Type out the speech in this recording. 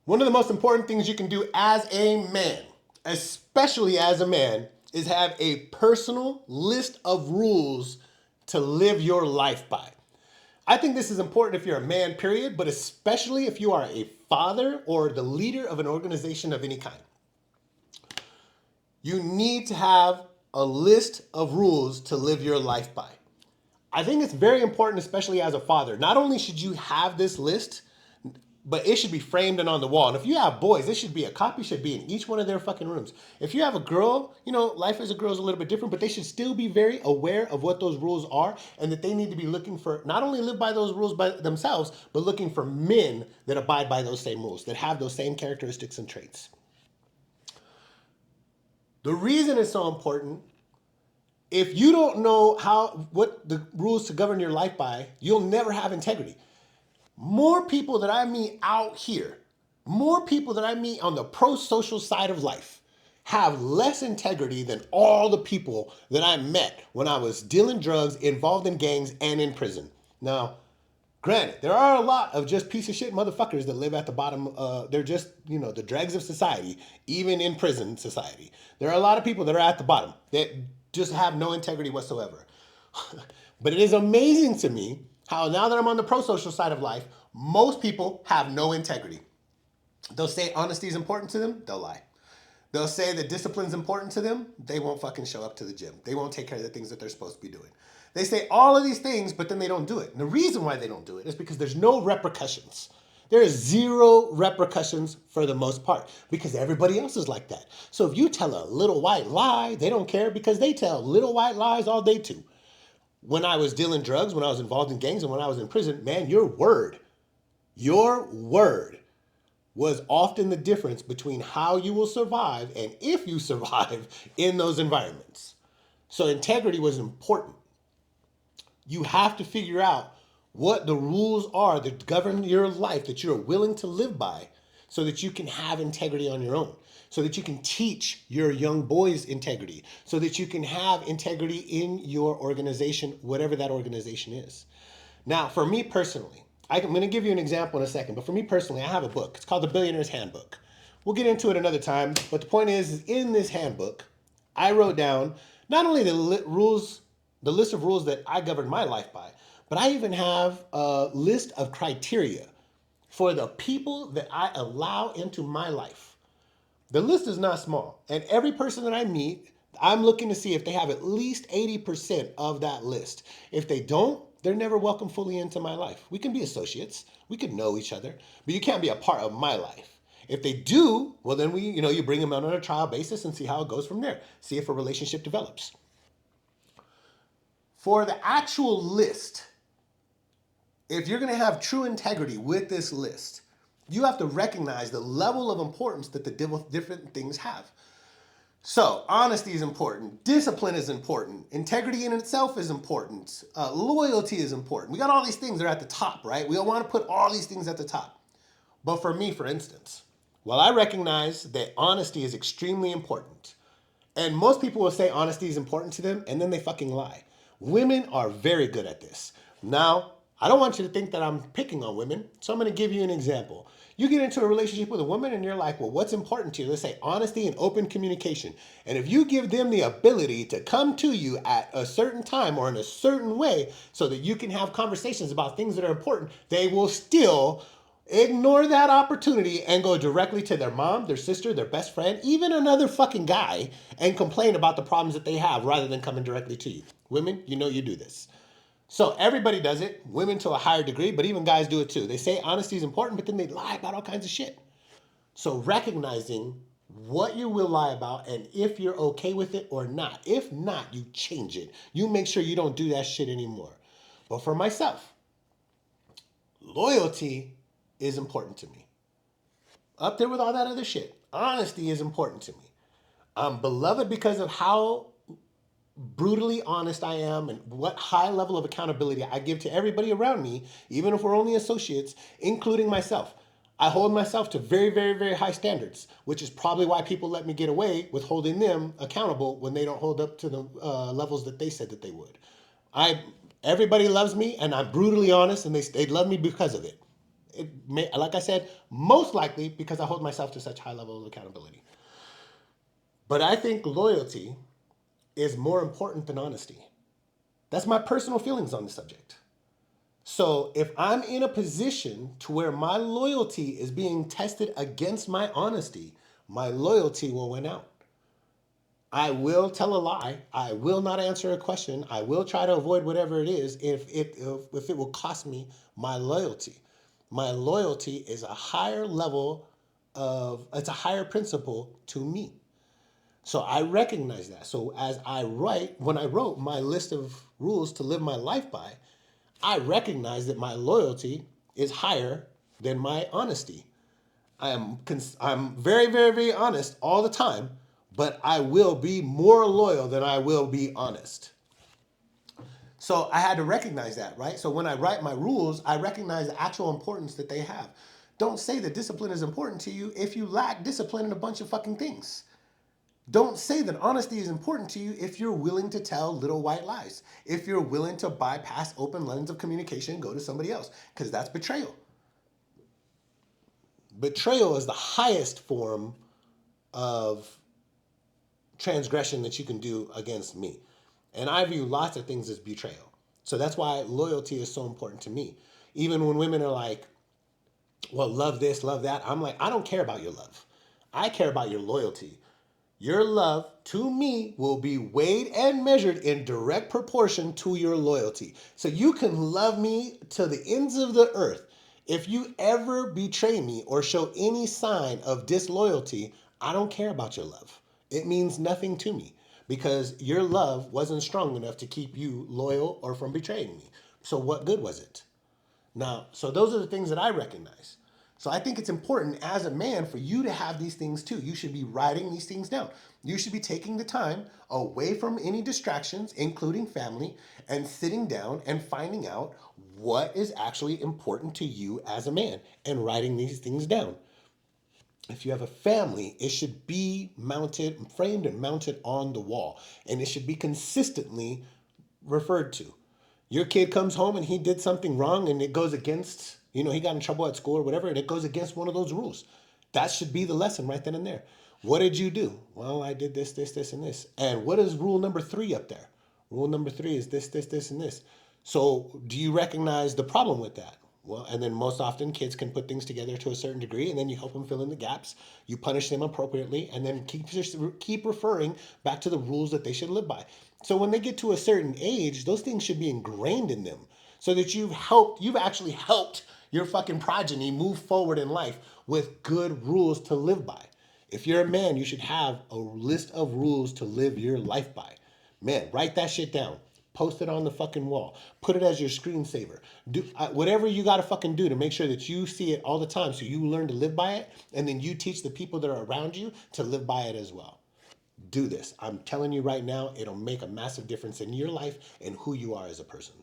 One of the most important things you can do as a man, especially as a man, is have a personal list of rules to live your life by. I think this is important if you're a man, period, but especially if you are a father or the leader of an organization of any kind. You need to have a list of rules to live your life by. I think it's very important, especially as a father. Not only should you have this list, but it should be framed and on the wall. And if you have boys, this should be a copy, should be in each one of their fucking rooms. If you have a girl, life as a girl is a little bit different, but they should still be very aware of what those rules are and that they need to be looking for, not only live by those rules by themselves, but looking for men that abide by those same rules, that have those same characteristics and traits. The reason it's so important, if you don't know what the rules to govern your life by, you'll never have integrity. More people that I meet out here, more people that I meet on the pro-social side of life have less integrity than all the people that I met when I was dealing drugs, involved in gangs, and in prison. Now, granted, there are a lot of just piece of shit motherfuckers that live at the bottom. They're just, the dregs of society, even in prison society. There are a lot of people that are at the bottom that just have no integrity whatsoever. But it is amazing to me how now that I'm on the pro-social side of life, most people have no integrity. They'll say honesty is important to them, they'll lie. They'll say that discipline is important to them, they won't fucking show up to the gym. They won't take care of the things that they're supposed to be doing. They say all of these things, but then they don't do it. And the reason why they don't do it is because there's no repercussions. There is zero repercussions for the most part because everybody else is like that. So if you tell a little white lie, they don't care because they tell little white lies all day too. When I was dealing drugs, when I was involved in gangs, and when I was in prison, man, your word was often the difference between how you will survive and if you survive in those environments. So integrity was important. You have to figure out what the rules are that govern your life that you're willing to live by so that you can have integrity on your own, so that you can teach your young boys integrity, so that you can have integrity in your organization, whatever that organization is. Now, for me personally, I'm going to give you an example in a second, but for me personally, I have a book. It's called The Billionaire's Handbook. We'll get into it another time, but the point is in this handbook, I wrote down not only the list of rules that I govern my life by, but I even have a list of criteria for the people that I allow into my life. The list is not small. And every person that I meet, I'm looking to see if they have at least 80% of that list. If they don't, they're never welcome fully into my life. We can be associates. We could know each other, but you can't be a part of my life. If they do, well then you bring them out on a trial basis and see how it goes from there. See if a relationship develops. For the actual list, if you're going to have true integrity with this list, you have to recognize the level of importance that the different things have. So, honesty is important. Discipline is important. Integrity in itself is important. Loyalty is important. We got all these things that are at the top, right? We don't want to put all these things at the top. But for me, for instance, while I recognize that honesty is extremely important, and most people will say honesty is important to them, and then they fucking lie. Women are very good at this. Now, I don't want you to think that I'm picking on women, so I'm going to give you an example. You get into a relationship with a woman and you're like, well, what's important to you? Let's say honesty and open communication. And if you give them the ability to come to you at a certain time or in a certain way so that you can have conversations about things that are important, they will still ignore that opportunity and go directly to their mom, their sister, their best friend, even another fucking guy, and complain about the problems that they have rather than coming directly to you. Women, you do this. So everybody does it, women to a higher degree, but even guys do it too. They say honesty is important, but then they lie about all kinds of shit. So recognizing what you will lie about and if you're okay with it or not. If not, you change it. You make sure you don't do that shit anymore. But for myself, loyalty is important to me. Up there with all that other shit. Honesty is important to me. I'm beloved because of how brutally honest I am and what high level of accountability I give to everybody around me, even if we're only associates, including myself. I hold myself to very, very, very high standards, which is probably why people let me get away with holding them accountable when they don't hold up to the levels that they said that they would. Everybody loves me, and I'm brutally honest, and they love me because of it. It may, like I said, most likely because I hold myself to such high level of accountability. But I think loyalty is more important than honesty. That's my personal feelings on the subject. So if I'm in a position to where my loyalty is being tested against my honesty, my loyalty will win out. I will tell a lie. I will not answer a question. I will try to avoid whatever it is if it will cost me my loyalty. My loyalty is a higher level it's a higher principle to me. So I recognize that. So when I wrote my list of rules to live my life by, I recognize that my loyalty is higher than my honesty. I'm very, very, very honest all the time, but I will be more loyal than I will be honest. So I had to recognize that, right? So when I write my rules, I recognize the actual importance that they have. Don't say that discipline is important to you if you lack discipline in a bunch of fucking things. Don't say that honesty is important to you if you're willing to tell little white lies. If you're willing to bypass open lines of communication and go to somebody else, because that's betrayal. Betrayal is the highest form of transgression that you can do against me. And I view lots of things as betrayal. So that's why loyalty is so important to me. Even when women are like, well, love this, love that, I'm like, I don't care about your love. I care about your loyalty. Your love to me will be weighed and measured in direct proportion to your loyalty. So you can love me to the ends of the earth. If you ever betray me or show any sign of disloyalty, I don't care about your love. It means nothing to me because your love wasn't strong enough to keep you loyal or from betraying me. So what good was it? Now, so those are the things that I recognize. So I think it's important as a man for you to have these things too. You should be writing these things down. You should be taking the time away from any distractions, including family, and sitting down and finding out what is actually important to you as a man and writing these things down. If you have a family, it should be mounted, framed and mounted on the wall, and it should be consistently referred to. Your kid comes home and he did something wrong and it goes against, he got in trouble at school or whatever, and it goes against one of those rules. That should be the lesson right then and there. What did you do? Well, I did this, this, this, and this. And what is rule number 3 up there? Rule number 3 is this, this, this, and this. So do you recognize the problem with that? Well, and then most often kids can put things together to a certain degree, and then you help them fill in the gaps. You punish them appropriately, and then keep referring back to the rules that they should live by. So when they get to a certain age, those things should be ingrained in them, so that you've actually helped your fucking progeny move forward in life with good rules to live by. If you're a man, you should have a list of rules to live your life by. Man, write that shit down. Post it on the fucking wall. Put it as your screensaver. Do whatever you gotta fucking do to make sure that you see it all the time, so you learn to live by it, and then you teach the people that are around you to live by it as well. Do this. I'm telling you right now, it'll make a massive difference in your life and who you are as a person.